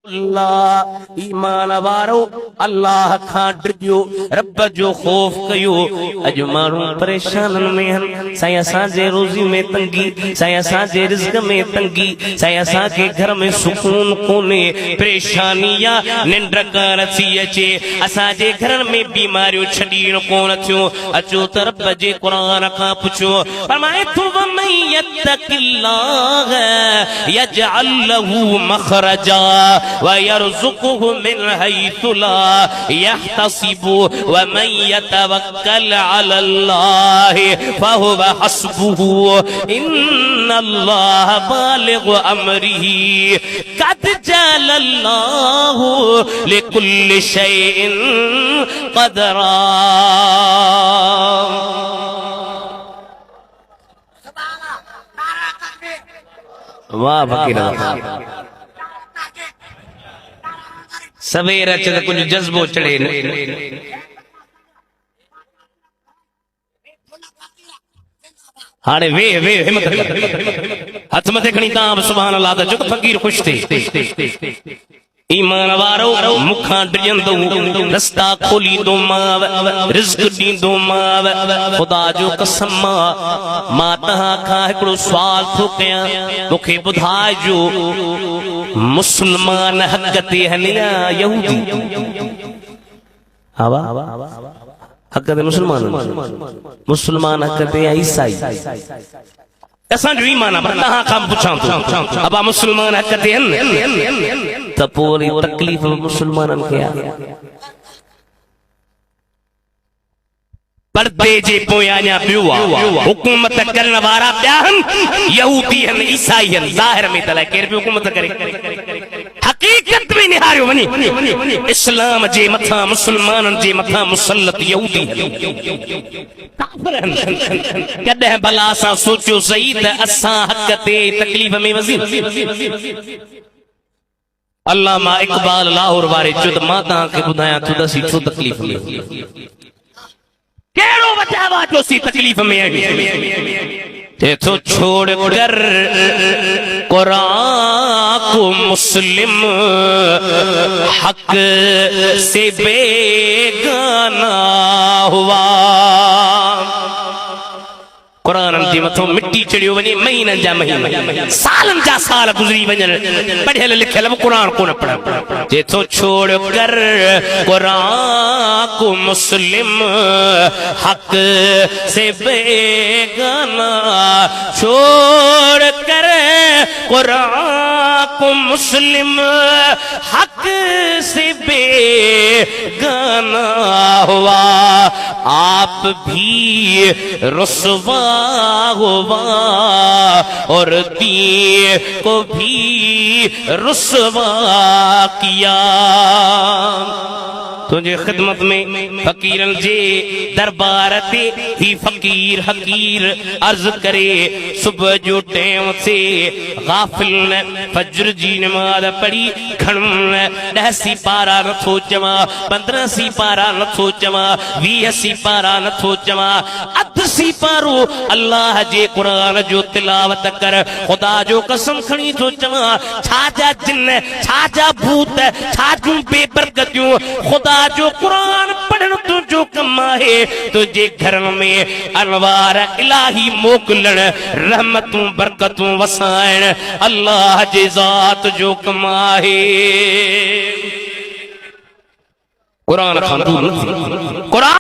अल्लाह ईमान वारो अल्लाह खां डरियो रब जो खौफ कयो। अज माण्हू परेशानन में हन साईं असांजे रोज़ी में तंगी, साईं असांजे रिज़्क में तंगी, साईं असांखे घर में सुकून कोन्हे, परेशानी आ, निंड कान थी अचे, असांजे घरनि में बीमारियूं छॾीण कोन थियूं। अचो त रब जे क़ुरान खां पुछो, फरमाए थो वमन यत्तक़िल्लाह यजअल लहू मख़रजा वयरज़ुक़हु मिन हैथु ला यहतसिबु वमन यतवक्कल अलल्लाहि फहुव हस्बुहु इन्नल्लाह बालिगु अम्रिही क़द जअलल्लाहु लिकुल्लि शैइन क़दरा। वाह फकीर सवेर अचे तो कुछ जज्बो चढ़े हाणे वे हिम्मत हथ मथे खणी तां सुभान अल्लाह ता जो फकीर खुश थे। ईमान वारो मुखां डिजंदो रस्ता खोलींदो माव रिज़्क ॾींदो माव। खुदा जो कसम मां तहां खां हिकिड़ो सुवाल थो कयां, मूंखे ॿुधाइजो मुस्लमान हक़ ते हले या यहूदी? हक़ ते मुस्लमान हक़ ते या ईसाई? असांजो ईमान आहे, पर तहां खां पुछां थो अबा मुस्लमान हक़ ते आहिनि त पोइ वरी तकलीफ़ मुस्लमाननि खे आहे। पर्दे जे पोयां अञा ॿियो आहे, हुकूमत करण वारा ॿिया आहिनि, यहूदी आहिनि, ईसाई आहिनि। ज़ाहिर में त अलाए केरु बि हुकूमत करे, हक़ीक़त में निहारियो वञे इस्लाम जे मथां मुस्लमाननि जे मथां मुसलत यहूदी कॾहिं भला असां सोचियो सही त असां हक़ ते तकलीफ़ में वज़ीर। अल्लामा इक़बाल लाहौर वारे चयो त मां तव्हांखे ॿुधायां थो त असीं छो तकलीफ़ में, कहिड़ो बचावा जो सी तकलीफ़ में थे तो छोड़ कर कुरान को मुस्लिम हक से बेगाना हुआ। कुरान जे मथो मिट्टी चढ़ियो वञे, महीननि जा महीना सालनि जा साल गुज़री वञनि, पढ़ियल लिखियल बि कुरान कोन पढ़नि। जे तो छोड़ कर कुरान को मुस्लिम हक से बेगाना, छोड़ कर कुरान को मुस्लिम हक से बेगाना हुआ। आप भी रुसवा हुआ और दीन को भी रुसवा किया। तुझे खिदमत में फकीरन जे दरबार ते ही फकीर हकीर अर्ज करे, सुबह जो टाइम से गाफिल न फजर जी नमाज पढ़ी खणुन 10 सिपारा नथो चवा, 15 सिपारा नथो चवा, 20 सिपारा नथो चवा, अध सिपारो अल्लाह जे कुरान जो तिलावत कर। खुदा जो कसम खणी थो चवा, छाजा जिन छाजा भूत छाजू बेबरकतियूं, खुदा जो कुरान पढ़न तुझो कम आहे। तुझे घर में अनवार इलाही मोकलण, रहमतूं बरकतूं वसाइण अल्लाह जे ज़ात जो कम आहे। कुरान खां दूर कुरान